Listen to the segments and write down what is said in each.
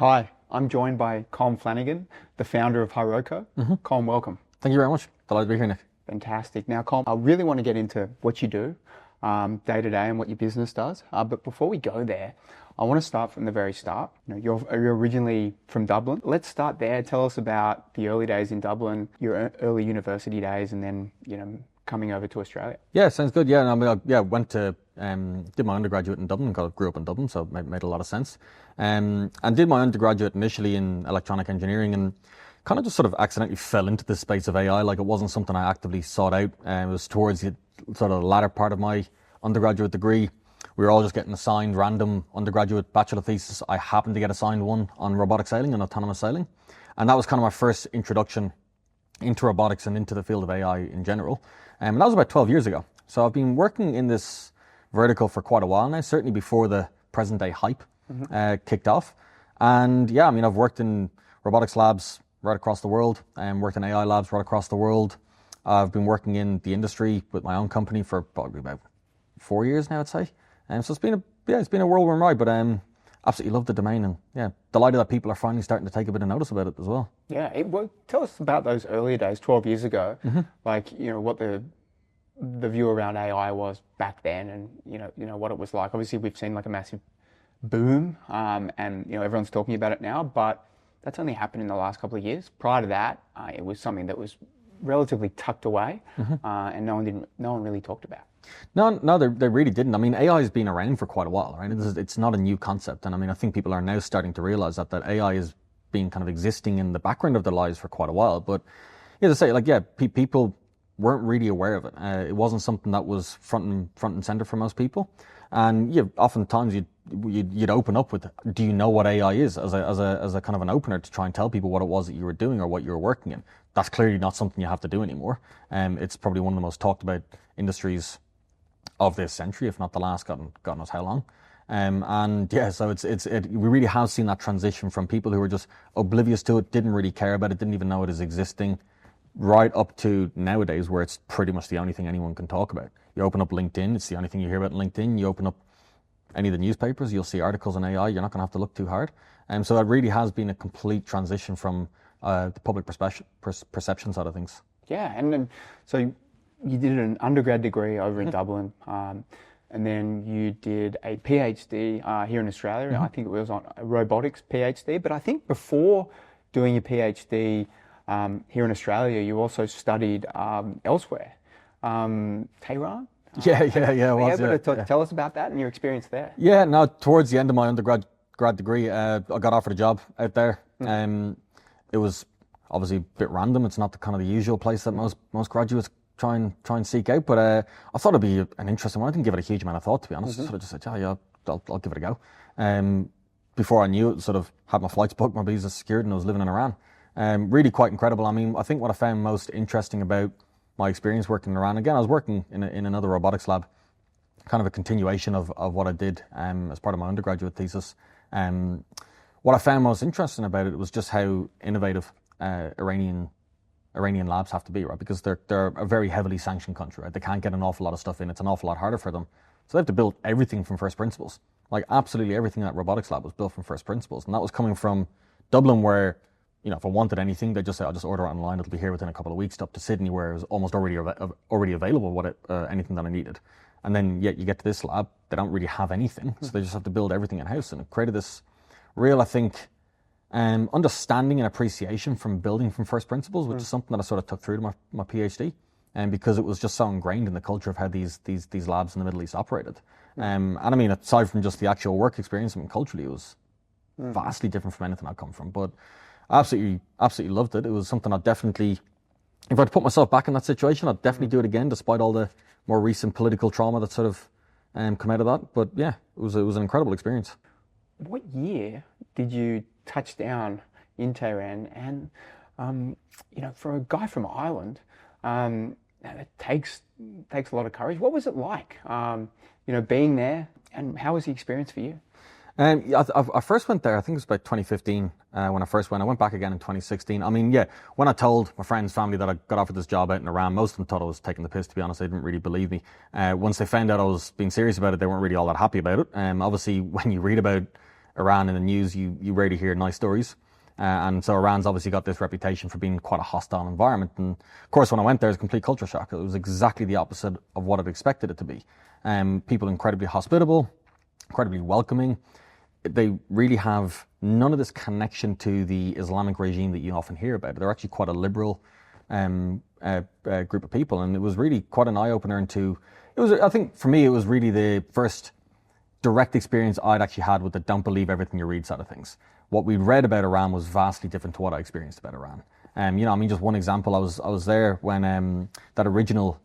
Hi, I'm joined by Colm Flanagan, the founder of HIROCO. Colm, welcome. Thank you very much. Delighted to be here, Nick. Fantastic. Now, Colm, I really want to get into what you do day to day and what your business does. But before we go there, I want to start from the very start. You're originally from Dublin. Let's start there. Tell us about the early days in Dublin, your early university days, and then coming over to Australia. Yeah, sounds good. Yeah, went to did my undergraduate in Dublin. Grew up in Dublin, so it made a lot of sense. And did my undergraduate initially in electronic engineering, and kind of just sort of accidentally fell into the space of AI. Like, it wasn't something I actively sought out. It was towards the sort of latter part of my undergraduate degree. We were all just getting assigned random undergraduate bachelor thesis. I happened to get assigned one on robotic sailing and autonomous sailing. And that was kind of my first introduction into robotics and into the field of AI in general. And that was about 12 years ago. So I've been working in this vertical for quite a while now, certainly before the present day hype kicked off. And yeah, I mean, I've worked in robotics labs right across the world and worked in AI labs right across the world. I've been working in the industry with my own company for probably about 4 years now, I'd say. So it's been a whirlwind ride, but absolutely love the domain, and yeah, delighted that people are finally starting to take a bit of notice about it as well. Yeah, tell us about those earlier days, 12 years ago, like, what the view around AI was back then, and what it was like. Obviously, we've seen like a massive boom, and everyone's talking about it now, but that's only happened in the last couple of years. Prior to that, it was something that was relatively tucked away, and no one really talked about. No, they really didn't. I mean, AI has been around for quite a while, right? It's not a new concept, and I mean, I think people are now starting to realize that AI is being kind of existing in the background of their lives for quite a while. But as I say, people weren't really aware of it. It wasn't something that was front and center for most people. And oftentimes you'd open up with, do you know what AI is, as a kind of an opener to try and tell people what it was that you were doing or what you were working in. That's clearly not something you have to do anymore. It's probably one of the most talked about industries of this century, if not the last, God knows how long. So we really have seen that transition from people who were just oblivious to it, didn't really care about it, didn't even know it is existing, right up to nowadays where it's pretty much the only thing anyone can talk about. You open up LinkedIn, it's the only thing you hear about on LinkedIn. You open up any of the newspapers, you'll see articles on AI. You're not going to have to look too hard. So it really has been a complete transition from the public perception side of things. Yeah, and so you did an undergrad degree over in Dublin, and then you did a PhD here in Australia. I think it was on a robotics PhD. But I think before doing your PhD here in Australia, you also studied elsewhere. Tehran? Yeah. Are you able to tell us about that and your experience there? Yeah, no, towards the end of my undergrad degree, I got offered a job out there. It was obviously a bit random. It's not the kind of the usual place that most graduates try and seek out, but I thought it'd be an interesting one. I didn't give it a huge amount of thought, to be honest. I sort of just said, I'll give it a go. Before I knew it, sort of had my flights booked, my visa secured, and I was living in Iran. Really quite incredible. I mean, I think what I found most interesting about my experience working in Iran, again, I was working in another robotics lab, kind of a continuation of what I did as part of my undergraduate thesis. What I found most interesting about it was just how innovative Iranian labs have to be, right? Because they're a very heavily sanctioned country, right? They can't get an awful lot of stuff in. It's an awful lot harder for them. So they have to build everything from first principles. Like, absolutely everything in that robotics lab was built from first principles. And that was coming from Dublin, where, if I wanted anything, they'd just say, I'll just order it online. It'll be here within a couple of weeks, up to Sydney, where it was almost already available, anything that I needed. And then, you get to this lab, they don't really have anything. So they just have to build everything in-house. And it created this real, I think, understanding and appreciation from building from first principles, which is something that I sort of took through to my PhD, and because it was just so ingrained in the culture of how these labs in the Middle East operated. And I mean, aside from just the actual work experience, I mean, culturally it was vastly different from anything I'd come from, but I absolutely loved it. It was something I'd definitely, if I'd put myself back in that situation, I'd definitely do it again, despite all the more recent political trauma that sort of come out of that. But yeah, it was an incredible experience. What year did you touch down in Tehran? And for a guy from Ireland, it takes a lot of courage. What was it like, being there, and how was the experience for you? I first went there, I think it was about 2015 when I first went. I went back again in 2016. I mean, when I told my friends, family that I got offered this job out in Iran, most of them thought I was taking the piss, to be honest. They didn't really believe me. Once they found out I was being serious about it, they weren't really all that happy about it. Obviously, when you read about Iran in the news, you rarely hear nice stories. And so Iran's obviously got this reputation for being quite a hostile environment. And of course, when I went there, it was a complete culture shock. It was exactly the opposite of what I'd expected it to be. People incredibly hospitable, incredibly welcoming. They really have none of this connection to the Islamic regime that you often hear about. They're actually quite a liberal group of people. And it was really quite an eye-opener into, I think for me, it was really the first direct experience I'd actually had with the don't believe everything you read side of things. What we read about Iran was vastly different to what I experienced about Iran. Just one example, I was there when that original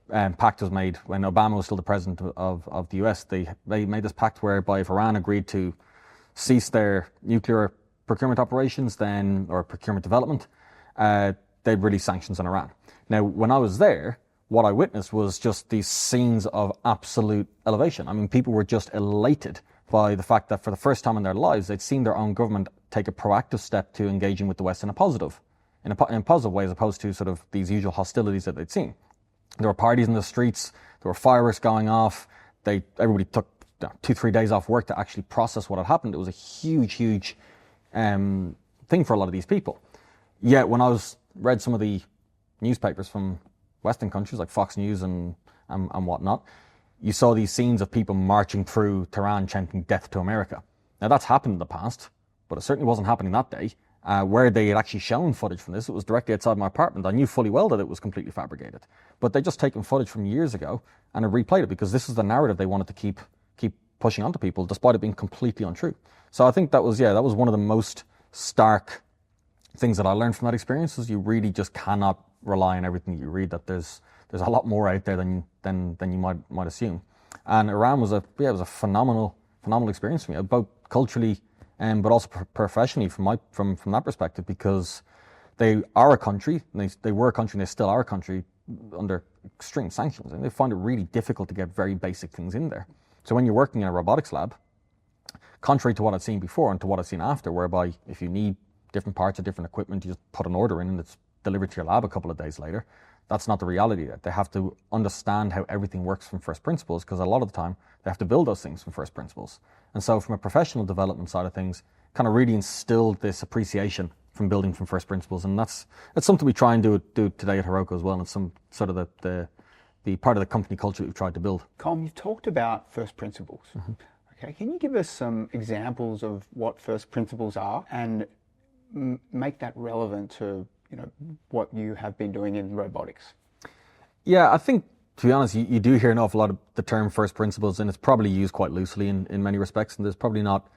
pact was made, when Obama was still the president of the US. They made this pact whereby if Iran agreed to cease their nuclear procurement operations or procurement development, they'd release sanctions on Iran. Now, when I was there, what I witnessed was just these scenes of absolute elevation. I mean, people were just elated by the fact that for the first time in their lives, they'd seen their own government take a proactive step to engaging with the West in a positive way, as opposed to sort of these usual hostilities that they'd seen. There were parties in the streets, there were fireworks going off. Everybody took 2-3 days off work to actually process what had happened. It was a huge thing for a lot of these people. Yet when I read some of the newspapers from Western countries like Fox News and whatnot, you saw these scenes of people marching through Tehran chanting "Death to America." Now that's happened in the past, but it certainly wasn't happening that day. Where they had actually shown footage from this, it was directly outside my apartment. I knew fully well that it was completely fabricated, but they just taken footage from years ago and had replayed it because this is the narrative they wanted to keep pushing onto people, despite it being completely untrue. So I think that was one of the most stark things that I learned from that experience. Is you really just cannot rely on everything that you read. That there's a lot more out there than you might assume. And Iran was a phenomenal experience for me, both culturally but also professionally from that perspective, because they are a country, and they were a country, and they still are a country under extreme sanctions, and they find it really difficult to get very basic things in there. So when you're working in a robotics lab, contrary to what I'd seen before and to what I've seen after, whereby if you need different parts of different equipment, you just put an order in and it's delivered to your lab a couple of days later. That's not the reality there. They have to understand how everything works from first principles, because a lot of the time they have to build those things from first principles. And so from a professional development side of things, kind of really instilled this appreciation from building from first principles. And that's something we try and do today at HIROCO as well. And it's some sort of the part of the company culture that we've tried to build. Colm, you've talked about first principles. Mm-hmm. Okay, can you give us some examples of what first principles are and make that relevant to what you have been doing in robotics? Yeah, I think, to be honest, you do hear an awful lot of the term first principles, and it's probably used quite loosely in many respects, and there's probably not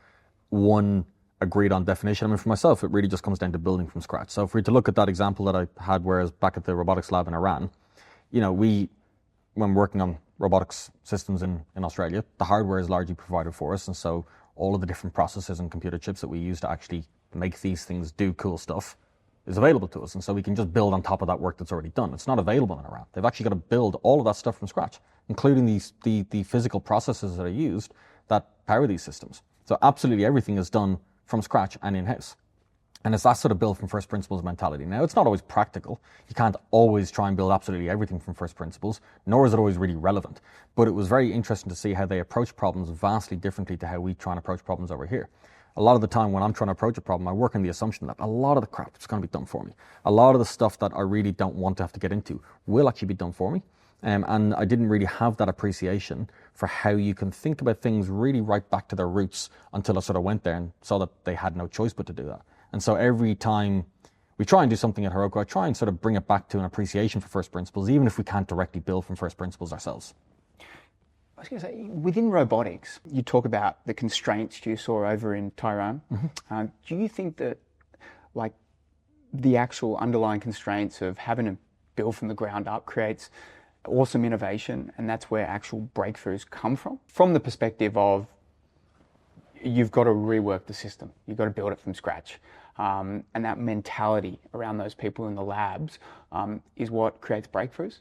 one agreed on definition. I mean, for myself, it really just comes down to building from scratch. So if we were to look at that example that I had, whereas back at the robotics lab in Iran, when working on robotics systems in Australia, the hardware is largely provided for us, and so all of the different processors and computer chips that we use to actually make these things do cool stuff is available to us, and so we can just build on top of that work that's already done. It's not available in Iran. They've actually got to build all of that stuff from scratch, including the physical processes that are used that power these systems. So absolutely everything is done from scratch and in-house. And it's that sort of build from first principles mentality. Now, it's not always practical. You can't always try and build absolutely everything from first principles, nor is it always really relevant. But it was very interesting to see how they approach problems vastly differently to how we try and approach problems over here. A lot of the time when I'm trying to approach a problem, I work on the assumption that a lot of the crap is going to be done for me. A lot of the stuff that I really don't want to have to get into will actually be done for me. And I didn't really have that appreciation for how you can think about things really right back to their roots until I sort of went there and saw that they had no choice but to do that. And so every time we try and do something at HIROCO, I try and sort of bring it back to an appreciation for first principles, even if we can't directly build from first principles ourselves. I was going to say, within robotics, you talk about the constraints you saw over in Tehran. Mm-hmm. Do you think that, like, the actual underlying constraints of having to build from the ground up creates awesome innovation, and that's where actual breakthroughs come from? From the perspective of, you've got to rework the system, you've got to build it from scratch. And that mentality around those people in the labs is what creates breakthroughs?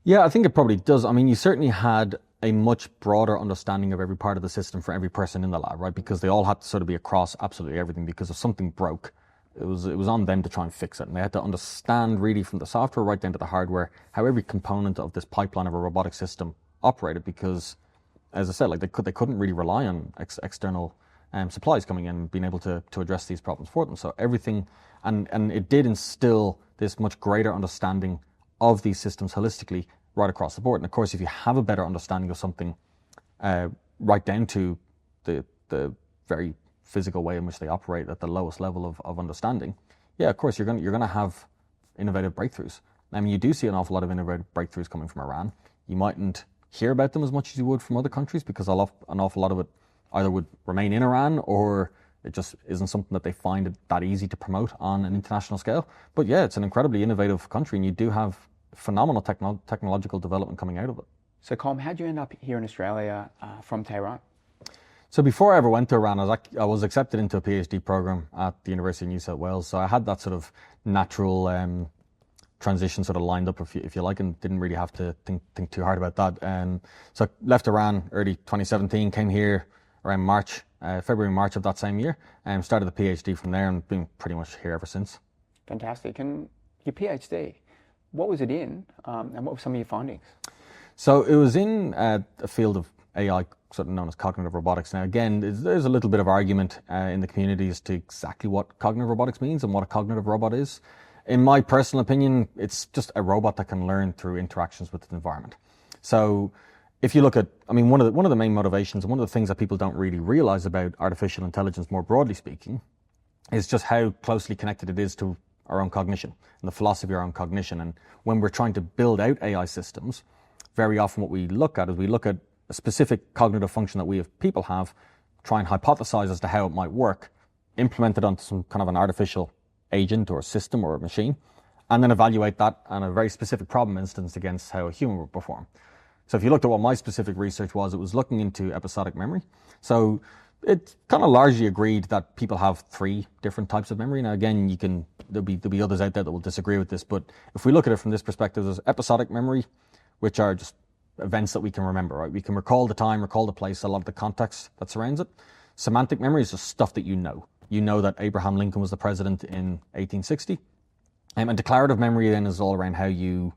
Yeah, I think it probably does. I mean, you certainly had a much broader understanding of every part of the system for every person in the lab, right? Because they all had to sort of be across absolutely everything, because if something broke, it was on them to try and fix it. And they had to understand really from the software right down to the hardware how every component of this pipeline of a robotic system operated, because, as I said, like they couldn't really rely on external supplies coming in and being able to address these problems for them. So everything, and it did instill this much greater understanding of these systems holistically right across the board. And of course, if you have a better understanding of something right down to the very physical way in which they operate at the lowest level of understanding, yeah, of course, you're going to have innovative breakthroughs. I mean, you do see an awful lot of innovative breakthroughs coming from Iran. You mightn't hear about them as much as you would from other countries because an awful lot of it either would remain in Iran or it just isn't something that they find it that easy to promote on an international scale. But yeah, it's an incredibly innovative country and you do have phenomenal technological development coming out of it. So Colm, how'd you end up here in Australia from Tehran? So before I ever went to Iran, I was accepted into a PhD program at the University of New South Wales. So I had that sort of natural transition sort of lined up, if you like, and didn't really have to think too hard about that. So I left Iran early 2017, came here around February, March of that same year, and started the PhD from there and been pretty much here ever since. Fantastic. And your PhD, what was it in, and what were some of your findings? So it was in a field of AI, sort of known as cognitive robotics. Now, again, there's a little bit of argument in the community as to exactly what cognitive robotics means and what a cognitive robot is. In my personal opinion, it's just a robot that can learn through interactions with its environment. So if you look at, I mean, one of the main motivations and one of the things that people don't really realize about artificial intelligence, more broadly speaking, is just how closely connected it is to our own cognition and the philosophy of our own cognition. And when we're trying to build out AI systems, very often what we look at is we look at a specific cognitive function that we as people have, try and hypothesize as to how it might work, implement it onto some kind of an artificial agent or a system or a machine, and then evaluate that on a very specific problem instance against how a human would perform. So if you looked at what my specific research was, it was looking into episodic memory. So it kind of largely agreed that people have 3 different types of memory. Now again, there'll be others out there that will disagree with this, but if we look at it from this perspective, there's episodic memory, which are just events that we can remember, right? We can recall the time, recall the place, a lot of the context that surrounds it. Semantic memory is just stuff that you know. You know that Abraham Lincoln was the president in 1860. And declarative memory then is all around how you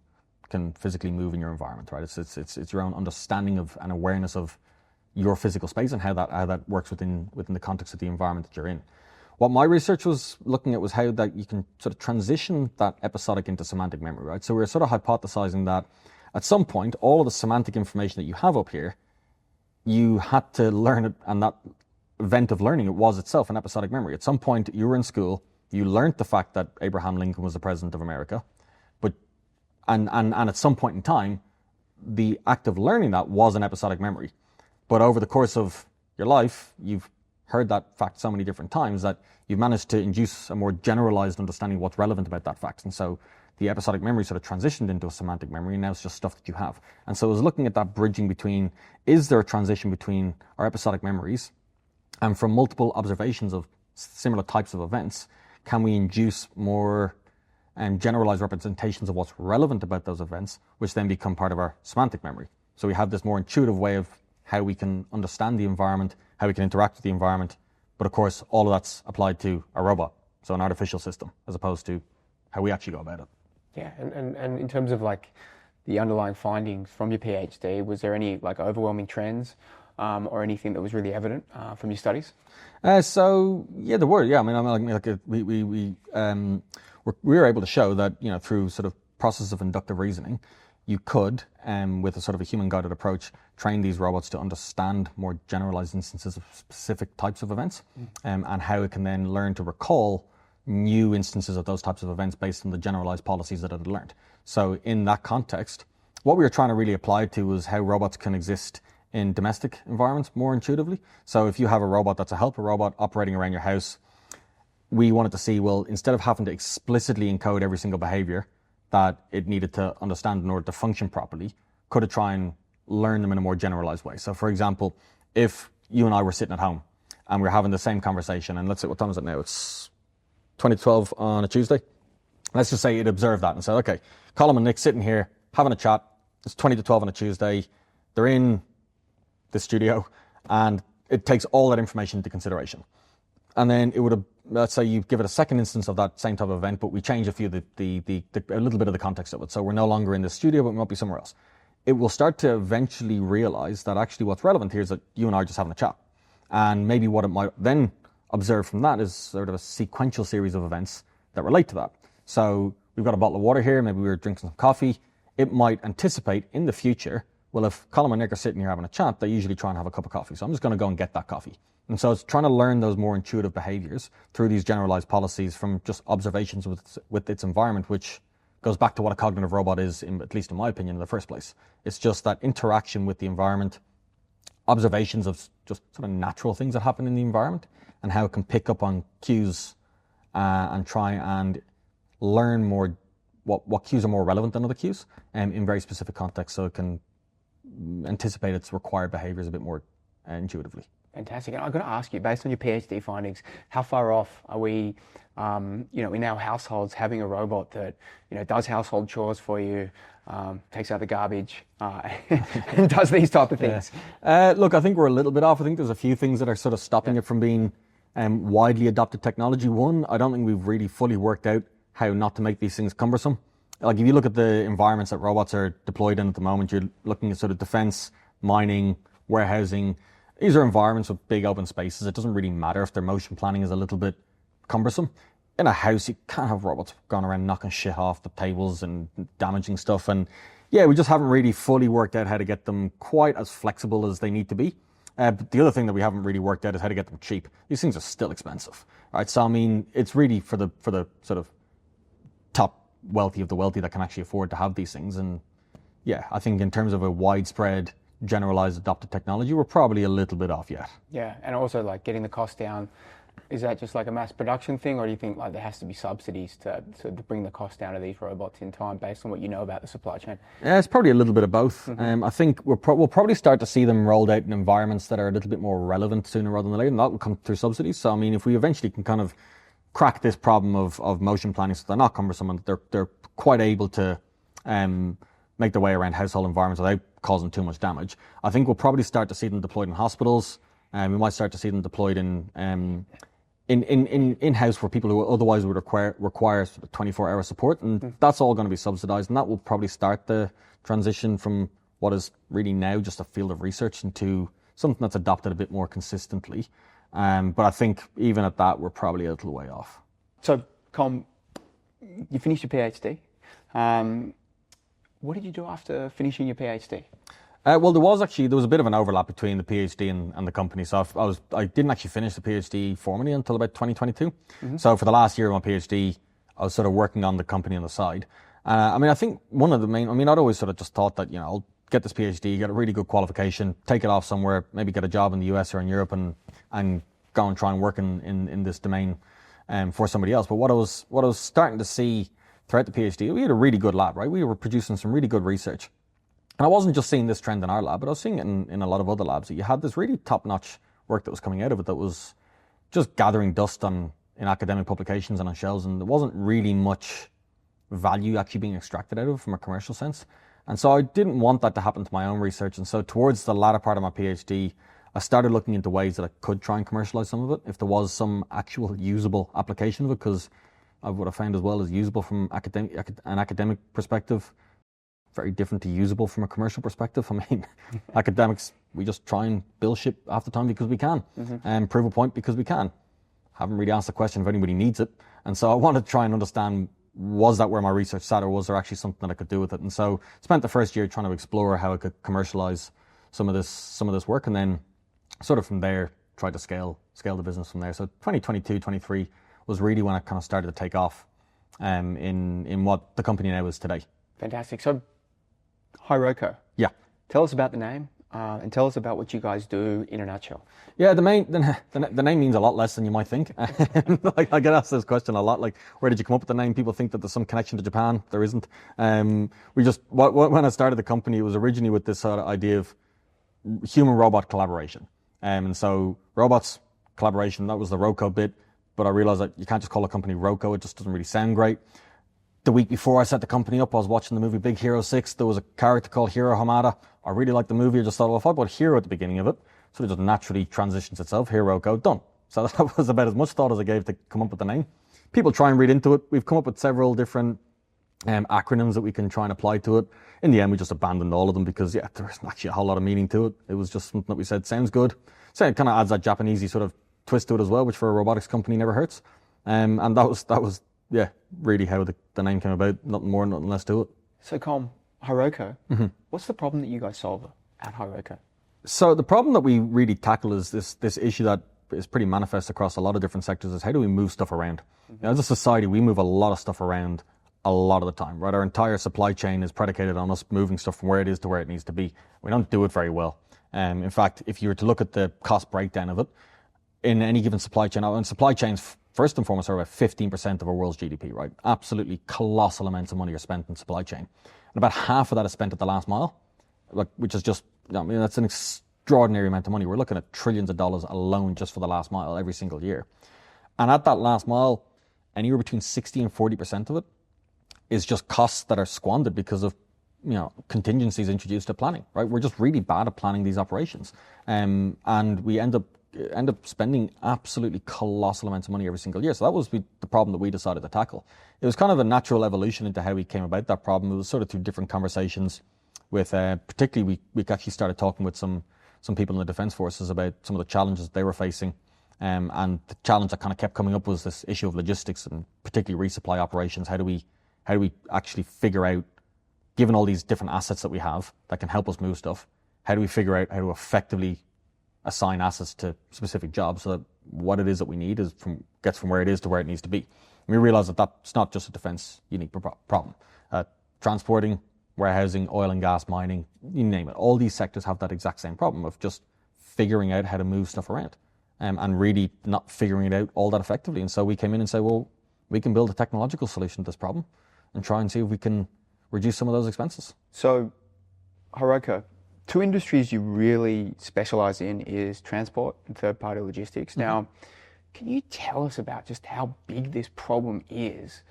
can physically move in your environment, right? It's your own understanding of and awareness of your physical space and how that works within the context of the environment that you're in. What my research was looking at was how that you can sort of transition that episodic into semantic memory, right? So we're sort of hypothesizing that at some point, all of the semantic information that you have up here, you had to learn it, and that event of learning it was itself an episodic memory. At some point, you were in school, you learned the fact that Abraham Lincoln was the president of America, but and at some point in time, the act of learning that was an episodic memory. But over the course of your life, you've heard that fact so many different times that you've managed to induce a more generalized understanding of what's relevant about that fact. And so the episodic memory sort of transitioned into a semantic memory, and now it's just stuff that you have. And so I was looking at that bridging between, is there a transition between our episodic memories, and from multiple observations of similar types of events, can we induce more generalized representations of what's relevant about those events, which then become part of our semantic memory. So we have this more intuitive way of how we can understand the environment, how we can interact with the environment, but of course all of that's applied to a robot, so an artificial system, as opposed to how we actually go about it. Yeah, and in terms of like the underlying findings from your PhD, was there any like overwhelming trends or anything that was really evident from your studies? So yeah, there were. Yeah, I mean, we were able to show that, you know, through sort of process of inductive reasoning, you could, with a sort of a human-guided approach, train these robots to understand more generalized instances of specific types of events, and how it can then learn to recall new instances of those types of events based on the generalized policies that it had learned. So in that context, what we were trying to really apply to was how robots can exist in domestic environments more intuitively. So if you have a robot that's a helper robot operating around your house, we wanted to see, well, instead of having to explicitly encode every single behavior that it needed to understand in order to function properly, could it try and learn them in a more generalized way? So for example, if you and I were sitting at home and we're having the same conversation, and let's say, what time is it now? It's 2012 on a Tuesday. Let's just say it observed that and said, okay, Colm and Nick sitting here having a chat. It's 20 to 12 on a Tuesday. They're in the studio and it takes all that information into consideration. And then it would have, let's say you give it a second instance of that same type of event, but we change a few, a little bit of the context of it. So we're no longer in the studio, but we might be somewhere else. It will start to eventually realize that actually what's relevant here is that you and I are just having a chat. And maybe what it might then observe from that is sort of a sequential series of events that relate to that. So we've got a bottle of water here, maybe we were drinking some coffee. It might anticipate in the future, well, if Colm and Nick are sitting here having a chat, they usually try and have a cup of coffee. So I'm just going to go and get that coffee. And so it's trying to learn those more intuitive behaviors through these generalized policies from just observations with its environment, which goes back to what a cognitive robot is, at least in my opinion, in the first place. It's just that interaction with the environment, observations of just sort of natural things that happen in the environment, and how it can pick up on cues and try and learn more what cues are more relevant than other cues in very specific contexts, so it can anticipate its required behaviors a bit more intuitively. Fantastic. And I've got to ask you, based on your PhD findings, how far off are we, in our households having a robot that, does household chores for you, takes out the garbage, and does these type of things? Yeah. Look, I think we're a little bit off. I think there's a few things that are sort of stopping it from being widely adopted technology. One, I don't think we've really fully worked out how not to make these things cumbersome. Like if you look at the environments that robots are deployed in at the moment, you're looking at sort of defense, mining, warehousing. These are environments with big open spaces. It doesn't really matter if their motion planning is a little bit cumbersome. In a house, you can't have robots going around knocking shit off the tables and damaging stuff. And yeah, we just haven't really fully worked out how to get them quite as flexible as they need to be. But the other thing that we haven't really worked out is how to get them cheap. These things are still expensive, right? So I mean, it's really for the sort of top wealthy of the wealthy that can actually afford to have these things. And yeah, I think in terms of a widespread, generalized adopted technology, we're probably a little bit off yet. Yeah, and also like getting the cost down. Is that just like a mass production thing, or do you think like there has to be subsidies to bring the cost down of these robots in time based on what you know about the supply chain? Yeah, it's probably a little bit of both. I think we'll probably start to see them rolled out in environments that are a little bit more relevant sooner rather than later, and that will come through subsidies. So I mean, if we eventually can kind of crack this problem of motion planning so they're not cumbersome and they're quite able to make their way around household environments without causing too much damage, I think we'll probably start to see them deployed in hospitals. We might start to see them deployed in-house for people who otherwise would require 24-hour support, and that's all going to be subsidized, and that will probably start the transition from what is really now just a field of research into something that's adopted a bit more consistently. But I think even at that, we're probably a little way off. So, Colm, you finished your PhD. What did you do after finishing your PhD? Well, there was a bit of an overlap between the PhD and the company. So I didn't actually finish the PhD formally until about 2022. So for the last year of my PhD, I was sort of working on the company on the side. I think one of the main, I'd always sort of just thought that, I'll get this PhD, get a really good qualification, take it off somewhere, maybe get a job in the US or in Europe and go and try and work in this domain for somebody else. But what I was starting to see throughout the PhD, we had a really good lab, right? We were producing some really good research. And I wasn't just seeing this trend in our lab, but I was seeing it in a lot of other labs, that you had this really top-notch work that was coming out of it that was just gathering dust in academic publications and on shelves, and there wasn't really much value actually being extracted out of it from a commercial sense. And so I didn't want that to happen to my own research. And so towards the latter part of my PhD, I started looking into ways that I could try and commercialize some of it, if there was some actual usable application of it, because what I found as well is usable from an academic perspective, very different to usable from a commercial perspective. Academics, we just try and build shit half the time because we can, and prove a point because we can. Haven't really asked the question if anybody needs it. And so I wanted to try and understand, was that where my research sat, or was there actually something that I could do with it? And so spent the first year trying to explore how I could commercialize some of this work, and then sort of from there tried to scale the business from there. So 2022, 23 was really when I kind of started to take off in what the company now is today. Fantastic. So HIROCO. Yeah. Tell us about the name, and tell us about what you guys do in a nutshell. Yeah, the name means a lot less than you might think. Like, I get asked this question a lot, like, where did you come up with the name? People think that there's some connection to Japan. There isn't. When I started the company, it was originally with this sort of idea of human-robot collaboration. And so robots, collaboration, that was the ROCO bit. But I realized that you can't just call a company ROCO. It just doesn't really sound great. The week before I set the company up, I was watching the movie Big Hero 6. There was a character called Hiro Hamada. I really liked the movie. I just thought, well, if I put Hero at the beginning of it, so it just naturally transitions itself. HIROCO, done. So that was about as much thought as I gave to come up with the name. People try and read into it. We've come up with several different acronyms that we can try and apply to it. In the end, we just abandoned all of them because, yeah, there isn't actually a whole lot of meaning to it. It was just something that we said sounds good. So it kind of adds that Japanesey sort of twist to it as well, which for a robotics company never hurts. And that was yeah, really how the name came about. Nothing more, nothing less to it. So, Colm, HIROCO, what's the problem that you guys solve at HIROCO? So the problem that we really tackle is this issue that is pretty manifest across a lot of different sectors is how do we move stuff around? As a society, we move a lot of stuff around a lot of the time, right? Our entire supply chain is predicated on us moving stuff from where it is to where it needs to be. We don't do it very well. In fact, if you were to look at the cost breakdown of it, in any given supply chain, and supply chains first and foremost are about 15% of our world's GDP, right? Absolutely colossal amounts of money are spent in supply chain. And about half of that is spent at the last mile, which is just, I mean, that's an extraordinary amount of money. We're looking at trillions of dollars alone just for the last mile every single year. And at that last mile, anywhere between 60 and 40% of it is just costs that are squandered because of, contingencies introduced to planning, right? We're just really bad at planning these operations. And we end up spending absolutely colossal amounts of money every single year. So that was the problem that we decided to tackle. It was kind of a natural evolution into how we came about that problem. It was sort of through different conversations with, particularly we actually started talking with some people in the Defence Forces about some of the challenges they were facing. And the challenge that kind of kept coming up was this issue of logistics and particularly resupply operations. How do we actually figure out, given all these different assets that we have that can help us move stuff, how do we figure out how to effectively assign assets to specific jobs so that what it is that we need gets from where it is to where it needs to be. And we realize that that's not just a defence unique problem. Transporting, warehousing, oil and gas, mining, you name it. All these sectors have that exact same problem of just figuring out how to move stuff around and really not figuring it out all that effectively. And so we came in and said, well, we can build a technological solution to this problem and try and see if we can reduce some of those expenses. So, HIROCO, two industries you really specialize in is transport and third-party logistics. Now, can you tell us about just how big this problem is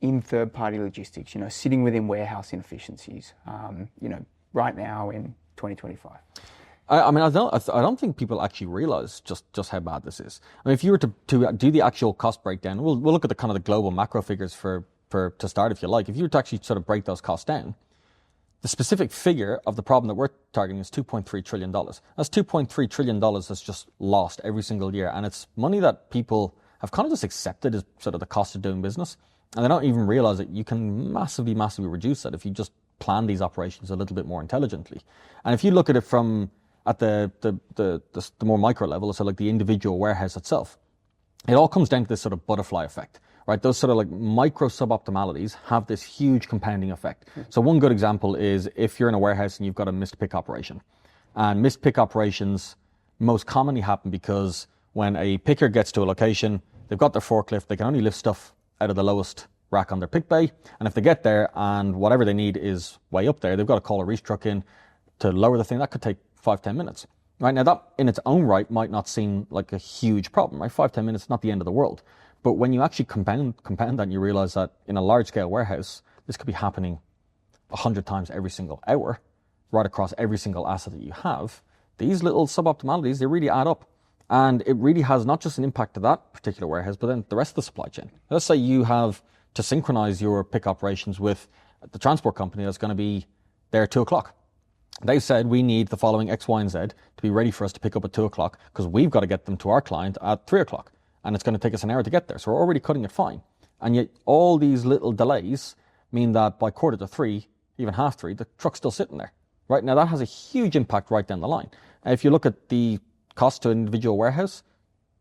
in third-party logistics, sitting within warehouse inefficiencies, right now in 2025? I don't think people actually realize just how bad this is. I mean, if you were to do the actual cost breakdown, we'll look at the kind of the global macro figures to start, if you like. If you were to actually sort of break those costs down, the specific figure of the problem that we're targeting is $2.3 trillion. That's $2.3 trillion that's just lost every single year. And it's money that people have kind of just accepted as sort of the cost of doing business. And they don't even realize that you can massively, massively reduce that if you just plan these operations a little bit more intelligently. And if you look at it from at the more micro level, so like the individual warehouse itself, it all comes down to this sort of butterfly effect. Right, those sort of like micro suboptimalities have this huge compounding effect. So one good example is if you're in a warehouse and you've got a missed pick operation. And missed pick operations most commonly happen because when a picker gets to a location, they've got their forklift, they can only lift stuff out of the lowest rack on their pick bay. And if they get there and whatever they need is way up there, they've got to call a reach truck in to lower the thing. That could take 5-10 minutes. Right, now that in its own right might not seem like a huge problem, right? 5-10 minutes is not the end of the world. But when you actually compound that and you realize that in a large-scale warehouse, this could be happening 100 times every single hour, right across every single asset that you have, these little suboptimalities, they really add up. And it really has not just an impact to that particular warehouse, but then the rest of the supply chain. Let's say you have to synchronize your pick operations with the transport company that's going to be there at 2 o'clock. They've said we need the following X, Y, and Z to be ready for us to pick up at 2 o'clock because we've got to get them to our client at 3 o'clock. And it's going to take us an hour to get there. So we're already cutting it fine. And yet all these little delays mean that by 2:45, even 2:30, the truck's still sitting there. Right now, that has a huge impact right down the line. If you look at the cost to an individual warehouse,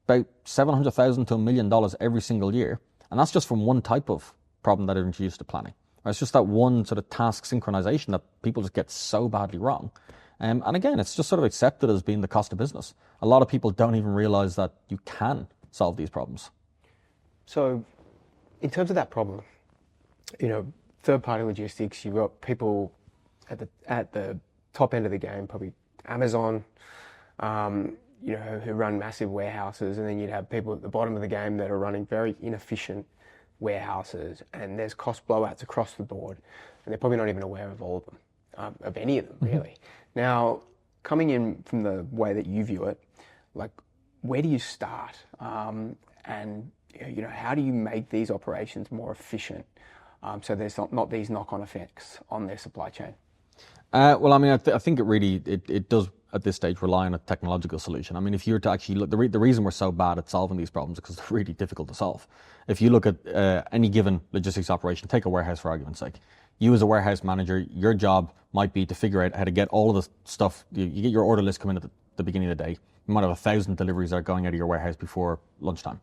about $700,000 to $1 million every single year. And that's just from one type of problem that are introduced to planning. Right? It's just that one sort of task synchronization that people just get so badly wrong. And again, it's just sort of accepted as being the cost of business. A lot of people don't even realize that you can solve these problems. So, in terms of that problem, third-party logistics, you've got people at the top end of the game, probably Amazon, who run massive warehouses, and then you'd have people at the bottom of the game that are running very inefficient warehouses, and there's cost blowouts across the board, and they're probably not even aware of all of them, of any of them, really. Now, coming in from the way that you view it, like, where do you start? And how do you make these operations more efficient? so there's not these knock-on effects on their supply chain? Well, I mean, I think it does at this stage rely on a technological solution. I mean, if you were to actually look, the reason we're so bad at solving these problems is because they're really difficult to solve. If you look at any given logistics operation, take a warehouse for argument's sake. You as a warehouse manager, your job might be to figure out how to get all of the stuff. You get your order list come in at the beginning of the day. You might have 1,000 deliveries that are going out of your warehouse before lunchtime.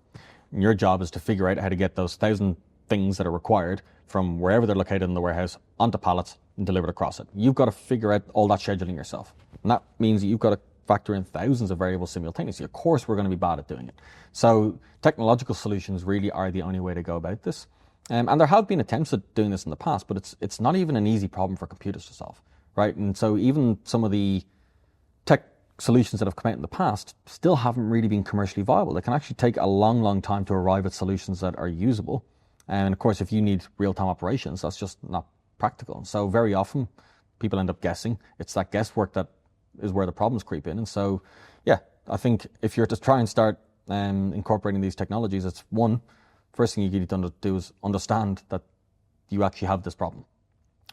And your job is to figure out how to get those 1,000 things that are required from wherever they're located in the warehouse onto pallets and delivered across it. You've got to figure out all that scheduling yourself. And that means that you've got to factor in thousands of variables simultaneously. Of course, we're going to be bad at doing it. So technological solutions really are the only way to go about this. And there have been attempts at doing this in the past, but it's not even an easy problem for computers to solve, right? And so even some of the tech solutions that have come out in the past still haven't really been commercially viable. They can actually take a long, long time to arrive at solutions that are usable. And of course, if you need real-time operations, that's just not practical. So very often, people end up guessing. It's that guesswork that is where the problems creep in. And so, yeah, I think if you're to try and start incorporating these technologies, it's first thing you need to do is understand that you actually have this problem,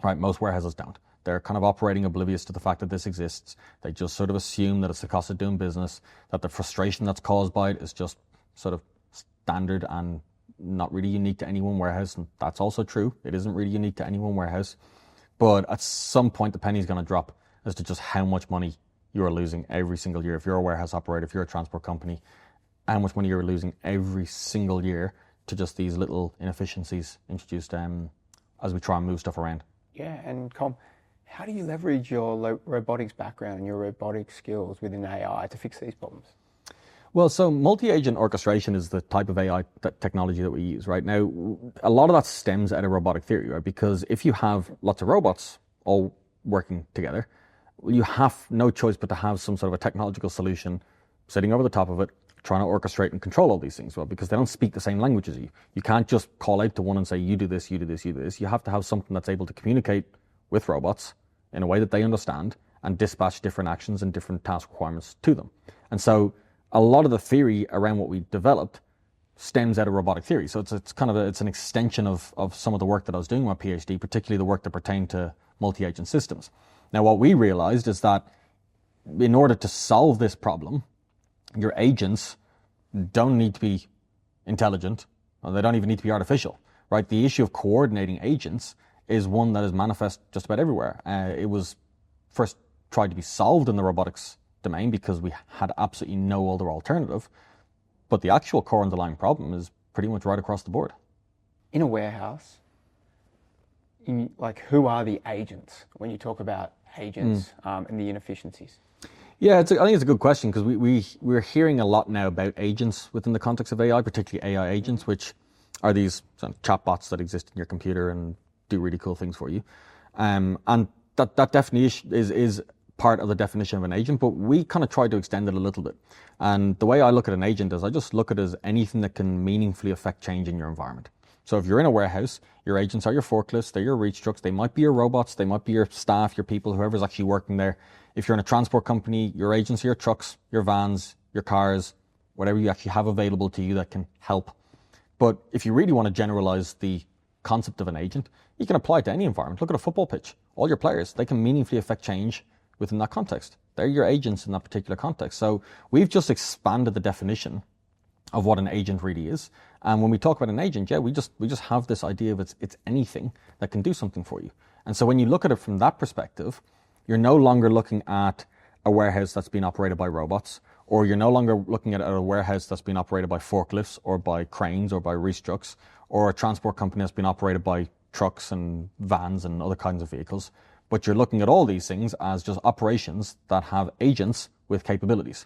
right? Most warehouses don't. They're kind of operating oblivious to the fact that this exists. They just sort of assume that it's the cost of doing business, that the frustration that's caused by it is just sort of standard and not really unique to any one warehouse. And that's also true. It isn't really unique to any one warehouse. But at some point, the penny's going to drop as to just how much money you are losing every single year. If you're a warehouse operator, if you're a transport company, how much money you're losing every single year to just these little inefficiencies introduced as we try and move stuff around. Yeah, and Colm, how do you leverage your robotics background and your robotics skills within AI to fix these problems? Well, so multi-agent orchestration is the type of AI technology that we use right now. A lot of that stems out of robotic theory, right? Because if you have lots of robots all working together, you have no choice but to have some sort of a technological solution sitting over the top of it, trying to orchestrate and control all these things, well, because they don't speak the same language as you. You can't just call out to one and say, you do this, you do this, you do this. You have to have something that's able to communicate with robots in a way that they understand and dispatch different actions and different task requirements to them. And so a lot of the theory around what we developed stems out of robotic theory. So it's an extension of some of the work that I was doing in my PhD, particularly the work that pertained to multi-agent systems. Now, what we realized is that in order to solve this problem, your agents don't need to be intelligent, or they don't even need to be artificial, right? The issue of coordinating agents is one that is manifest just about everywhere. It was first tried to be solved in the robotics domain because we had absolutely no other alternative, but the actual core underlying problem is pretty much right across the board. In a warehouse, who are the agents when you talk about agents and the inefficiencies? Yeah, I think it's a good question because we're hearing a lot now about agents within the context of AI, particularly AI agents, which are these sort of chatbots that exist in your computer and do really cool things for you. And that definitely is part of the definition of an agent, but we kind of try to extend it a little bit. And the way I look at an agent is I just look at it as anything that can meaningfully affect change in your environment. So if you're in a warehouse, your agents are your forklifts, they're your reach trucks, they might be your robots, they might be your staff, your people, whoever's actually working there. If you're in a transport company, your agents are your trucks, your vans, your cars, whatever you actually have available to you that can help. But if you really want to generalize the concept of an agent, you can apply it to any environment. Look at a football pitch. All your players, they can meaningfully affect change within that context. They're your agents in that particular context. So we've just expanded the definition of what an agent really is. And when we talk about an agent, we just have this idea of it's anything that can do something for you. And so when you look at it from that perspective, you're no longer looking at a warehouse that's being operated by robots, or you're no longer looking at a warehouse that's being operated by forklifts or by cranes or by reach trucks, or a transport company that's been operated by trucks and vans and other kinds of vehicles. But you're looking at all these things as just operations that have agents with capabilities.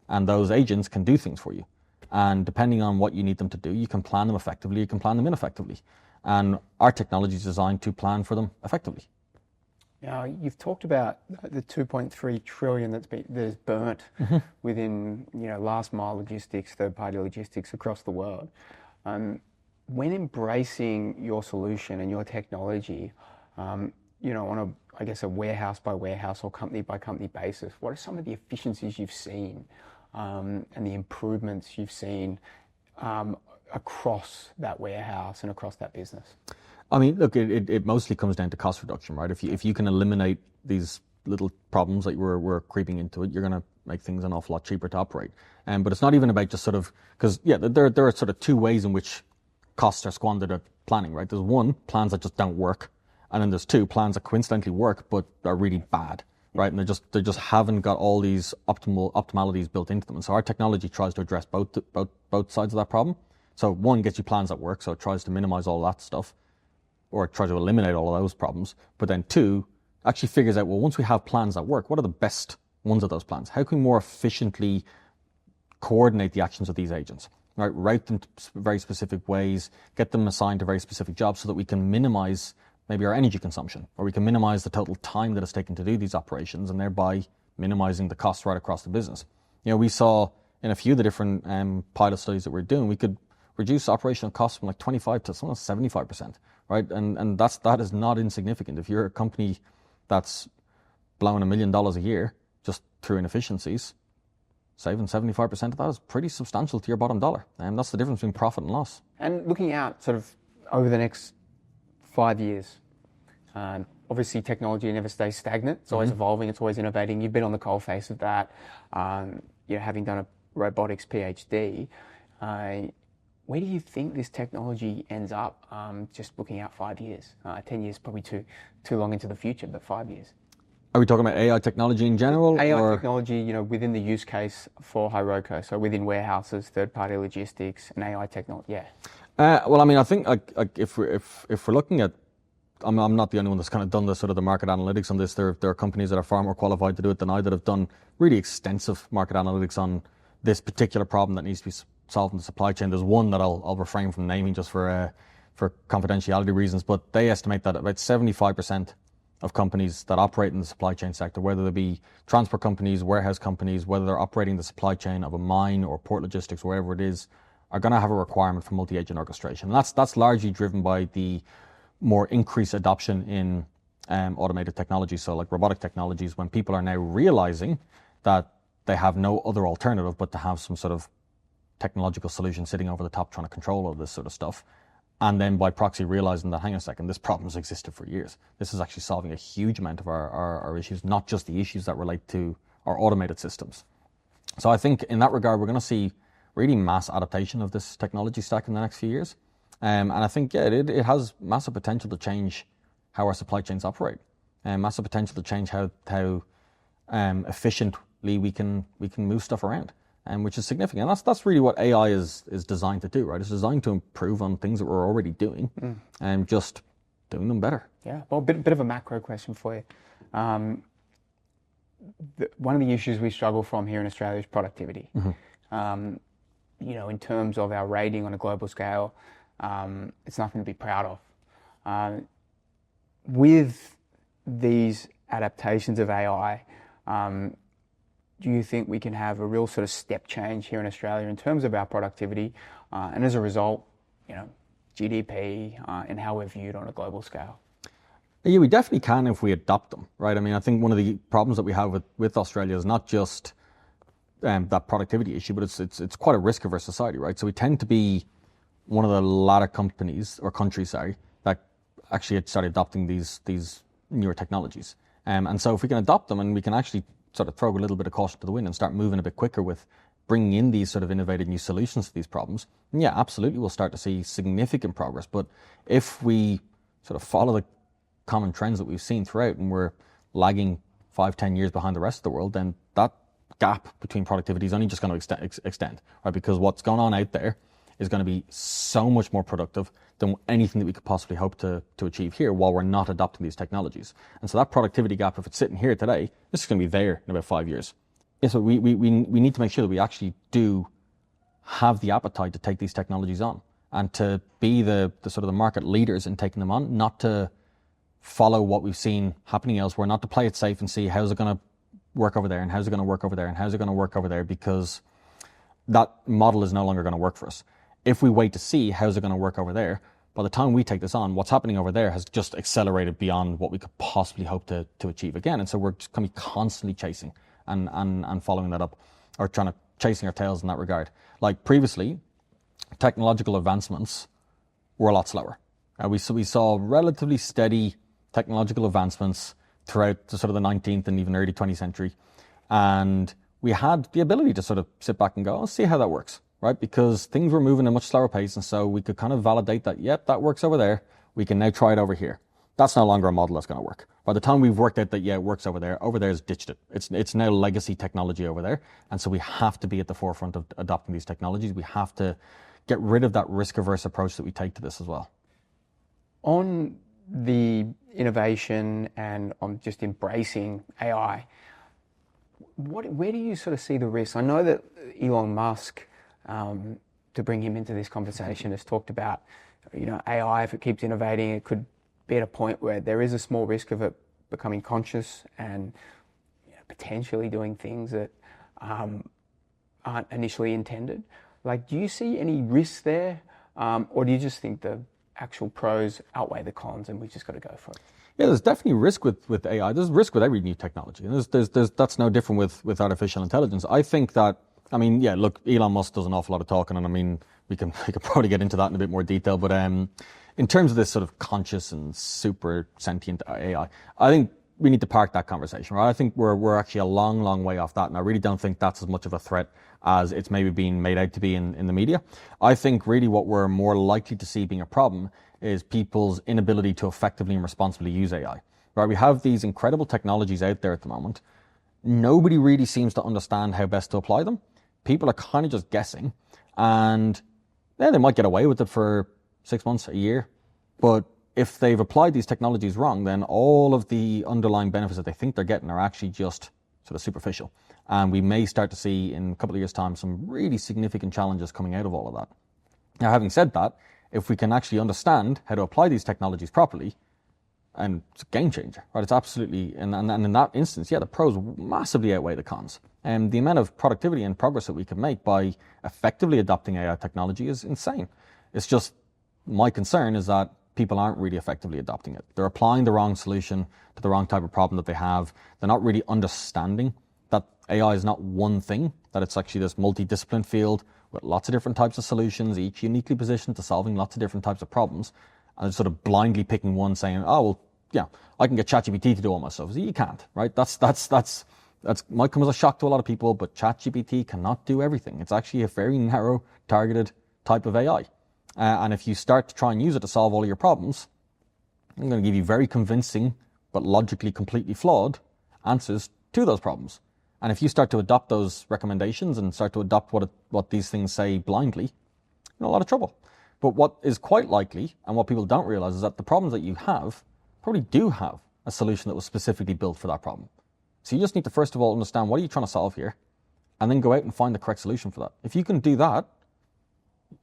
And those agents can do things for you. And depending on what you need them to do, you can plan them effectively, you can plan them ineffectively. And our technology is designed to plan for them effectively. Now, you've talked about the 2.3 trillion that is burnt within last mile logistics, third-party logistics across the world. When embracing your solution and your technology, on a warehouse by warehouse or company by company basis, what are some of the efficiencies you've seen and the improvements you've seen across that warehouse and across that business? I mean, look, it mostly comes down to cost reduction, right? If you can eliminate these little problems that were creeping into it, you're going to make things an awful lot cheaper to operate. But it's not even about just sort of, because there are sort of two ways in which costs are squandered at planning, right? There's one, plans that just don't work, and then there's two, plans that coincidentally work but are really bad, right? And they just haven't got all these optimalities built into them. And so our technology tries to address both sides of that problem. So one, gets you plans that work, so it tries to minimize all that stuff, or try to eliminate all of those problems. But then two, actually figures out, well, once we have plans that work, what are the best ones of those plans? How can we more efficiently coordinate the actions of these agents, right? Route them to very specific ways, get them assigned to very specific jobs so that we can minimize maybe our energy consumption, or we can minimize the total time that it's taken to do these operations, and thereby minimizing the costs right across the business. We saw in a few of the different pilot studies that we're doing, we could reduce operational costs from like 25 to almost 75%, right? And that is not insignificant. If you're a company that's blowing $1 million a year just through inefficiencies, saving 75% of that is pretty substantial to your bottom dollar. And that's the difference between profit and loss. And looking out sort of over the next 5 years, obviously technology never stays stagnant. It's always evolving, it's always innovating. You've been on the coalface of that, having done a robotics PhD. Where do you think this technology ends up, just looking out 5 years? 10 years probably too long into the future, but 5 years. Are we talking about AI technology in general? AI technology, within the use case for HIROCO, so within warehouses, third-party logistics, and AI technology, yeah. Well, I mean, I think if we're looking at, I'm not the only one that's kind of done the sort of the market analytics on this. There are companies that are far more qualified to do it than I, that have done really extensive market analytics on this particular problem that needs to be solved in the supply chain. There's one that I'll refrain from naming just for confidentiality reasons, but they estimate that about 75% of companies that operate in the supply chain sector, whether they be transport companies, warehouse companies, whether they're operating the supply chain of a mine or port logistics, wherever it is, are going to have a requirement for multi-agent orchestration. And that's largely driven by the more increased adoption in automated technology, so like robotic technologies, when people are now realizing that they have no other alternative but to have some sort of technological solution sitting over the top trying to control all this sort of stuff. And then by proxy realizing that, hang on a second, this problem's existed for years. This is actually solving a huge amount of our issues, not just the issues that relate to our automated systems. So I think in that regard, we're going to see really mass adaptation of this technology stack in the next few years. And I think, it has massive potential to change how our supply chains operate, and massive potential to change how efficiently we can move stuff around. Which is significant. And that's really what AI is designed to do, right? It's designed to improve on things that we're already doing and just doing them better. Yeah. Well, a bit of a macro question for you. One of the issues we struggle from here in Australia is productivity. In terms of our rating on a global scale, it's nothing to be proud of. With these adaptations of AI, do you think we can have a real sort of step change here in Australia in terms of our productivity, and as a result, GDP, and how we're viewed on a global scale? Yeah, we definitely can if we adopt them, right? I mean, I think one of the problems that we have with Australia is not just that productivity issue, but it's quite a risk-averse society, right? So we tend to be one of the latter countries that actually had started adopting these newer technologies. And so if we can adopt them and we can actually sort of throw a little bit of caution to the wind and start moving a bit quicker with bringing in these sort of innovative new solutions to these problems, yeah, absolutely, we'll start to see significant progress. But if we sort of follow the common trends that we've seen throughout and we're lagging 5-10 years behind the rest of the world, then that gap between productivity is only just going to extend, right? Because what's going on out there is going to be so much more productive than anything that we could possibly hope to achieve here while we're not adopting these technologies. And so that productivity gap, if it's sitting here today, this is going to be there in about 5 years. Yeah, so we need to make sure that we actually do have the appetite to take these technologies on and to be the sort of the market leaders in taking them on, not to follow what we've seen happening elsewhere, not to play it safe and see how's it going to work over there and how's it going to work over there and how's it going to work over there, because that model is no longer going to work for us. If we wait to see how's it going to work over there, by the time we take this on, what's happening over there has just accelerated beyond what we could possibly hope to achieve again. And so we're just going to be constantly chasing and following that up, or chasing our tails in that regard. Like previously, technological advancements were a lot slower. We saw relatively steady technological advancements throughout the sort of the 19th and even early 20th century. And we had the ability to sort of sit back and go, let's see how that works, right? Because things were moving at a much slower pace. And so we could kind of validate that, yep, that works over there. We can now try it over here. That's no longer a model that's going to work. By the time we've worked out that, yeah, it works over there's ditched it. It's now legacy technology over there. And so we have to be at the forefront of adopting these technologies. We have to get rid of that risk-averse approach that we take to this as well. On the innovation and on just embracing AI, where do you sort of see the risks? I know that Elon Musk, to bring him into this conversation, has talked about, AI, if it keeps innovating, it could be at a point where there is a small risk of it becoming conscious and potentially doing things that aren't initially intended. Like, do you see any risks there? Or do you just think the actual pros outweigh the cons and we've just got to go for it? Yeah, there's definitely risk with AI. There's risk with every new technology. And that's no different with artificial intelligence. I think that, look, Elon Musk does an awful lot of talking, and we can probably get into that in a bit more detail. But in terms of this sort of conscious and super sentient AI, I think we need to park that conversation, right? I think we're actually a long, long way off that, and I really don't think that's as much of a threat as it's maybe being made out to be in the media. I think really what we're more likely to see being a problem is people's inability to effectively and responsibly use AI, right? We have these incredible technologies out there at the moment. Nobody really seems to understand how best to apply them. People are kind of just guessing, and they might get away with it for 6 months, a year, but if they've applied these technologies wrong, then all of the underlying benefits that they think they're getting are actually just sort of superficial. And we may start to see in a couple of years' time some really significant challenges coming out of all of that. Now, having said that, if we can actually understand how to apply these technologies properly, and it's a game changer, right? It's absolutely, and in that instance, yeah, the pros massively outweigh the cons. And the amount of productivity and progress that we can make by effectively adopting AI technology is insane. It's just, my concern is that people aren't really effectively adopting it. They're applying the wrong solution to the wrong type of problem that they have. They're not really understanding that AI is not one thing, that it's actually this multidisciplinary field with lots of different types of solutions, each uniquely positioned to solving lots of different types of problems. And they're sort of blindly picking one, saying, oh, well, yeah, I can get ChatGPT to do all my stuff. So you can't, right? That's might come as a shock to a lot of people, but ChatGPT cannot do everything. It's actually a very narrow, targeted type of AI. And if you start to try and use it to solve all of your problems, I'm going to give you very convincing, but logically completely flawed answers to those problems. And if you start to adopt those recommendations and start to adopt what these things say blindly, you're in a lot of trouble. But what is quite likely, and what people don't realize, is that the problems that you have probably do have a solution that was specifically built for that problem. So you just need to first of all understand, what are you trying to solve here? And then go out and find the correct solution for that. If you can do that,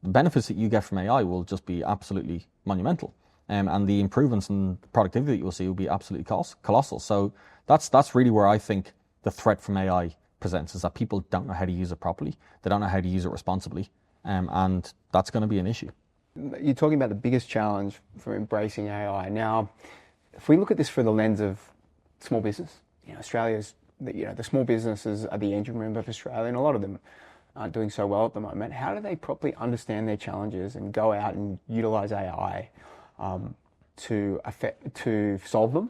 the benefits that you get from AI will just be absolutely monumental. And the improvements in productivity that you will see will be absolutely colossal. So that's really where I think the threat from AI presents, is that people don't know how to use it properly. They don't know how to use it responsibly. And that's going to be an issue. You're talking about the biggest challenge for embracing AI. Now, if we look at this through the lens of small business, Australia's, the small businesses are the engine room of Australia, and a lot of them aren't doing so well at the moment. How do they properly understand their challenges and go out and utilize AI to solve them,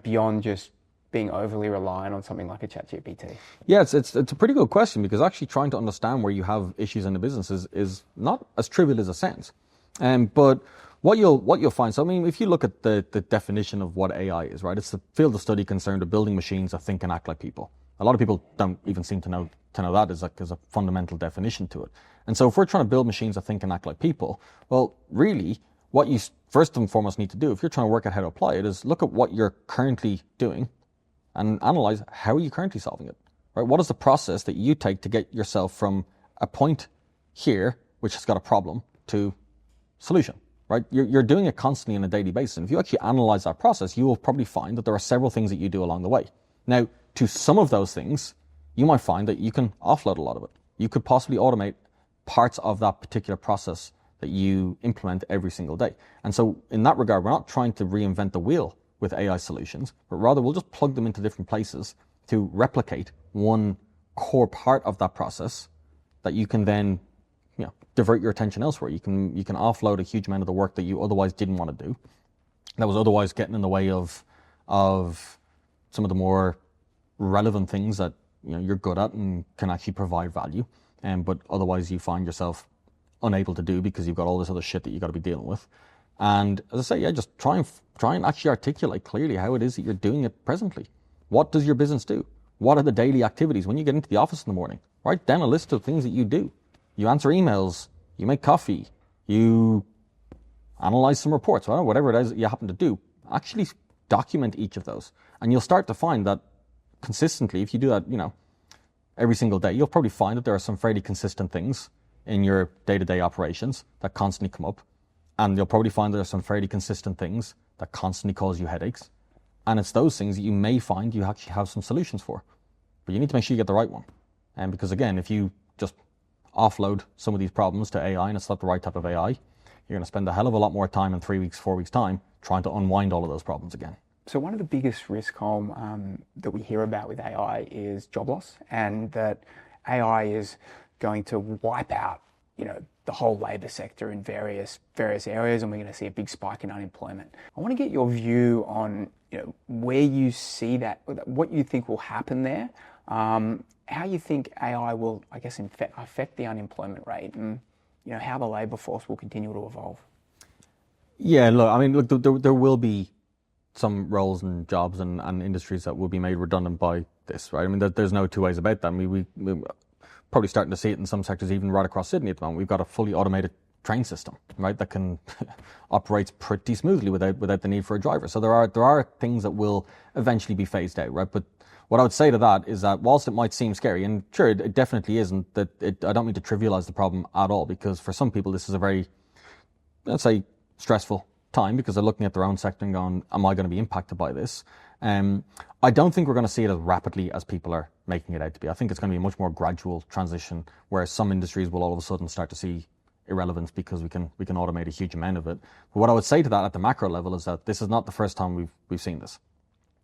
beyond just being overly reliant on something like a ChatGPT? Yeah, it's a pretty good question, because actually trying to understand where you have issues in the business is not as trivial as it sounds. But what you'll find, so I mean, if you look at the definition of what AI is, right, it's the field of study concerned with building machines that think and act like people. A lot of people don't even seem to know that as a fundamental definition to it. And so if we're trying to build machines that think and act like people, well, really, what you first and foremost need to do, if you're trying to work out how to apply it, is look at what you're currently doing and analyze, how are you currently solving it, right? What is the process that you take to get yourself from a point here, which has got a problem, to solution, right? You're doing it constantly on a daily basis. And if you actually analyze that process, you will probably find that there are several things that you do along the way. Now, to some of those things, you might find that you can offload a lot of it. You could possibly automate parts of that particular process that you implement every single day. And so in that regard, we're not trying to reinvent the wheel with AI solutions, but rather we'll just plug them into different places to replicate one core part of that process that you can then divert your attention elsewhere. You can offload a huge amount of the work that you otherwise didn't want to do, that was otherwise getting in the way of some of the more relevant things that you're good at and can actually provide value, but otherwise you find yourself unable to do because you've got all this other shit that you got to be dealing with. And as I say, just try and actually articulate clearly how it is that you're doing it presently. What does your business do? What are the daily activities when you get into the office in the morning? Write down a list of things that you do. You answer emails, you make coffee, you analyze some reports, whatever it is that you happen to do. Actually document each of those. And you'll start to find that consistently, if you do that, every single day, you'll probably find that there are some fairly consistent things in your day-to-day operations that constantly come up. And you'll probably find there are some fairly consistent things that constantly cause you headaches. And it's those things that you may find you actually have some solutions for. But you need to make sure you get the right one. And because again, if you just offload some of these problems to AI and it's not the right type of AI, you're going to spend a hell of a lot more time in 3 weeks, 4 weeks time trying to unwind all of those problems again. So one of the biggest risks, Colm, that we hear about with AI is job loss, and that AI is going to wipe out, the whole labour sector in various areas, and we're going to see a big spike in unemployment. I want to get your view on, where you see that, what you think will happen there, how you think AI will, I guess, affect the unemployment rate, and how the labour force will continue to evolve. Yeah, look, there will be some roles and jobs and industries that will be made redundant by this, right? I mean, there's no two ways about that. I mean, we're probably starting to see it in some sectors, even right across Sydney at the moment. We've got a fully automated train system, right, that can operates pretty smoothly without the need for a driver. So there are things that will eventually be phased out, right? But what I would say to that is that whilst it might seem scary, and sure, it definitely isn't, I don't mean to trivialize the problem at all, because for some people this is a very, let's say, stressful time because they're looking at their own sector and going, am I going to be impacted by this? I don't think we're going to see it as rapidly as people are making it out to be. I think it's going to be a much more gradual transition where some industries will all of a sudden start to see irrelevance because we can automate a huge amount of it. But what I would say to that at the macro level is that this is not the first time we've seen this.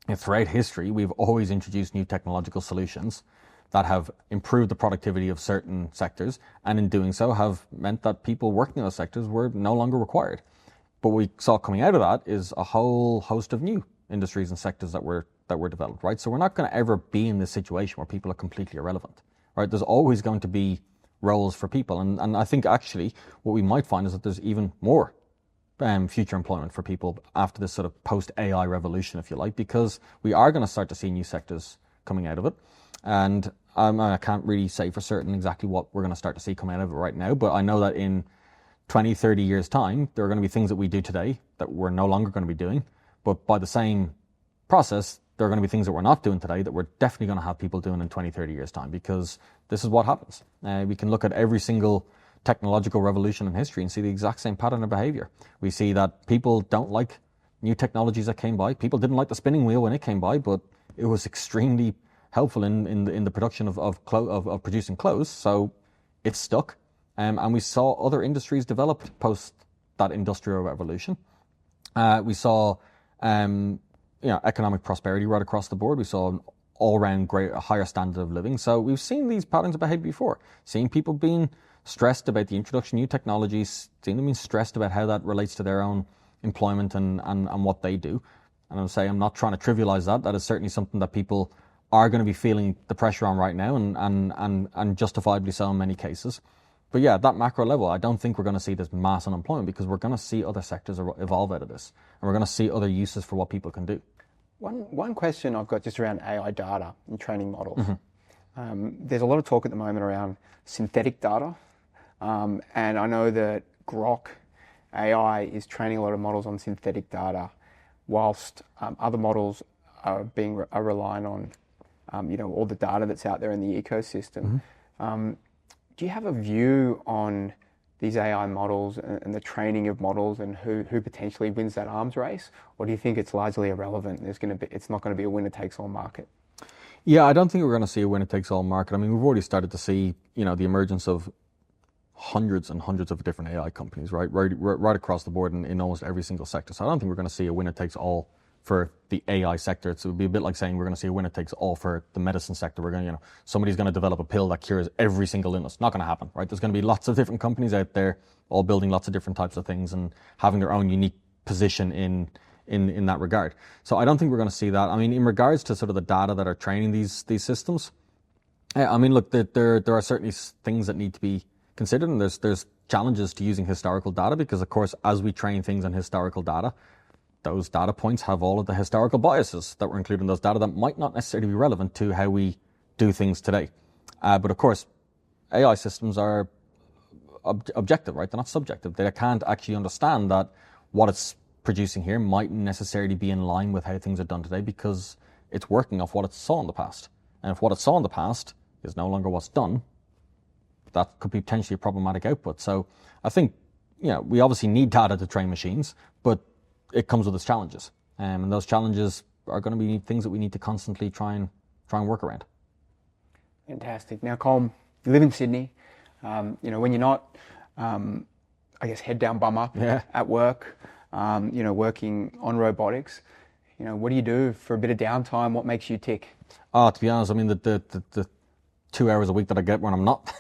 And throughout history, we've always introduced new technological solutions that have improved the productivity of certain sectors, and in doing so have meant that people working in those sectors were no longer required. But what we saw coming out of that is a whole host of new industries and sectors that were developed, right? So we're not going to ever be in this situation where people are completely irrelevant, right? There's always going to be roles for people. And I think actually what we might find is that there's even more future employment for people after this sort of post-AI revolution, if you like, because we are going to start to see new sectors coming out of it. And I can't really say for certain exactly what we're going to start to see coming out of it right now, but I know that in 20, 30 years' time, there are going to be things that we do today that we're no longer going to be doing. But by the same process, there are going to be things that we're not doing today that we're definitely going to have people doing in 20, 30 years' time, because this is what happens. We can look at every single technological revolution in history and see the exact same pattern of behavior. We see that people don't like new technologies that came by. People didn't like the spinning wheel when it came by, but it was extremely helpful in the production of producing clothes. So it stuck. And we saw other industries develop post that industrial revolution. We saw economic prosperity right across the board. We saw an all-round a higher standard of living. So we've seen these patterns of behavior before. Seeing people being stressed about the introduction of new technologies, seeing them being stressed about how that relates to their own employment and what they do. And I'll say I'm not trying to trivialize that. That is certainly something that people are going to be feeling the pressure on right now, and justifiably so in many cases. But yeah, at that macro level, I don't think we're going to see this mass unemployment, because we're going to see other sectors evolve out of this, and we're going to see other uses for what people can do. One question I've got just around AI data and training models. Mm-hmm. There's a lot of talk at the moment around synthetic data, and I know that Grok AI is training a lot of models on synthetic data, whilst other models are relying on all the data that's out there in the ecosystem. Mm-hmm. Do you have a view on these AI models and the training of models and who potentially wins that arms race? Or do you think it's largely irrelevant? It's not going to be a winner-takes-all market? Yeah, I don't think we're going to see a winner-takes-all market. I mean, we've already started to see, the emergence of hundreds and hundreds of different AI companies, right across the board in almost every single sector. So I don't think we're going to see a winner-takes-all for the AI sector. It would be a bit like saying we're going to see a winner takes all for the medicine sector. We're going to, somebody's going to develop a pill that cures every single illness. Not going to happen, right? There's going to be lots of different companies out there, all building lots of different types of things and having their own unique position in that regard. So I don't think we're going to see that. I mean, in regards to sort of the data that are training these systems, I mean, look, there are certainly things that need to be considered, and there's challenges to using historical data because, of course, as we train things on historical data, those data points have all of the historical biases that were included in those data that might not necessarily be relevant to how we do things today. But of course, AI systems are objective, right? They're not subjective. They can't actually understand that what it's producing here might necessarily be in line with how things are done today because it's working off what it saw in the past. And if what it saw in the past is no longer what's done, that could be potentially a problematic output. So I think, we obviously need data to train machines, but it comes with its challenges. And those challenges are going to be things that we need to constantly try and work around. Fantastic. Now, Colm, you live in Sydney. When you're not, head down, bum up at work, working on robotics, what do you do for a bit of downtime? What makes you tick? To be honest, I mean, the 2 hours a week that I get when I'm not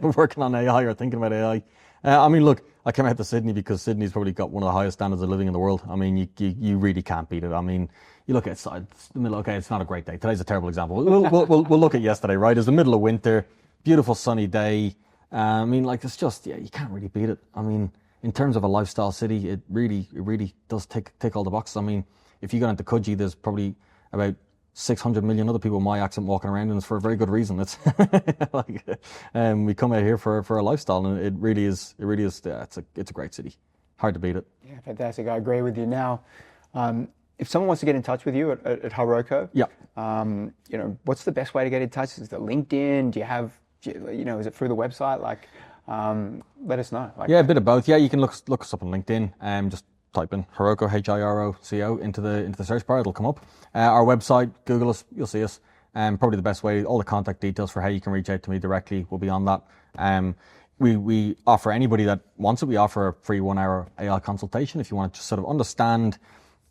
working on AI or thinking about AI. I mean, look, I came out to Sydney because Sydney's probably got one of the highest standards of living in the world. I mean, you really can't beat it. I mean, you look outside, it's the middle. Okay, it's not a great day. Today's a terrible example. We'll look at yesterday, right? It's the middle of winter, beautiful sunny day. I mean, it's just, you can't really beat it. I mean, in terms of a lifestyle city, it really does tick all the boxes. I mean, if you go into Coogee, there's probably about 600 million other people with my accent walking around, and it's for a very good reason. It's we come out here for a lifestyle, and it really is. It's a great city. Hard to beat it. Yeah, fantastic. I agree with you. Now, if someone wants to get in touch with you at HIROCO, what's the best way to get in touch? Is it LinkedIn? Do you have, is it through the website? Let us know. A bit of both. Yeah, you can look us up on LinkedIn. Just type in HIROCO, HIROCO into the search bar. It'll come up. Our website, Google us, you'll see us. Probably the best way. All the contact details for how you can reach out to me directly will be on that. We offer anybody that wants it. We offer a free 1 hour AI consultation if you want to just sort of understand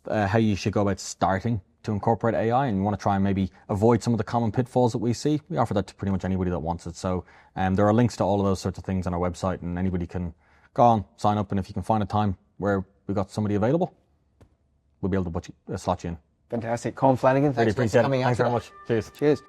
how you should go about starting to incorporate AI and you want to try and maybe avoid some of the common pitfalls that we see. We offer that to pretty much anybody that wants it. So there are links to all of those sorts of things on our website, and anybody can go on, sign up, and if you can find a time where we've got somebody available, we'll be able to slot you in. Fantastic. Colm Flanagan, thanks for coming out. Thanks very much. Cheers. Cheers.